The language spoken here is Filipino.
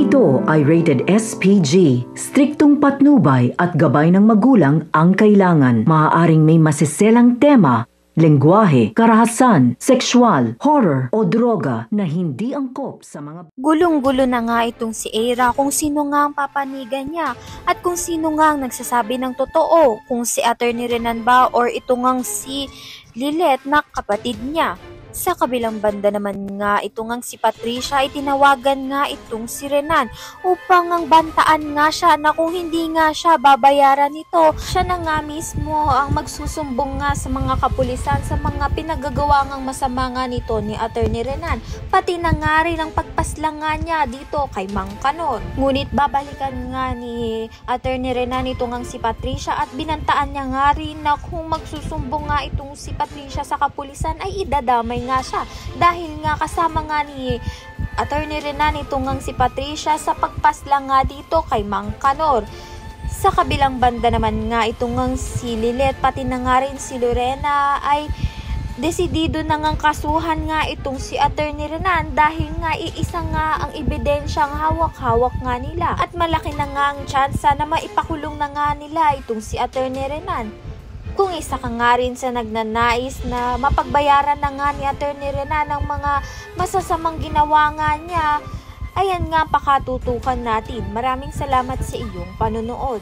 Ito ay rated SPG. Striktong patnubay at gabay ng magulang ang kailangan. Maaaring may masiselang tema, lengguwahe, karahasan, sexual, horror o droga na hindi angkop sa mga... Gulong-gulo na nga itong si Eira kung sino nga ang papanigan niya at kung sino nga ang nagsasabi ng totoo, kung si Attorney Renan ba or ito ngang si Lilet na kapatid niya. Sa kabilang banda naman nga itong si Patricia ay tinawagan nga itong si Renan upang ang bantaan nga siya na kung hindi nga siya babayaran nito, siya na nga mismo ang magsusumbong nga sa mga kapulisan sa mga pinagagawa ngang masama nga nito ni Attorney Renan, pati na nga rin ang pagpaslang nga niya dito kay Mang Kanor. Ngunit babalikan nga ni Attorney Renan itong si Patricia at binantaan niya nga rin na kung magsusumbong nga itong si Patricia sa kapulisan ay idadamay nga siya dahil nga kasama nga ni Attorney Renan itong si Patricia sa pagpaslang nga dito kay Mang Kanor. Sa kabilang banda naman nga itong si Lilet pati na nga rin si Lorena ay desidido na ngang kasuhan nga itong si Attorney Renan dahil nga iisa nga ang ebidensyang hawak-hawak nga nila at malaki na nga ang tsansa na maipakulong na nga nila itong si Attorney Renan. Kung isa ka nga rin sa nagnanais na mapagbayaran na nga ni Attorney Renan ang mga masasamang ginawa nga niya, ayan nga pakatutukan natin. Maraming salamat sa iyong panonood.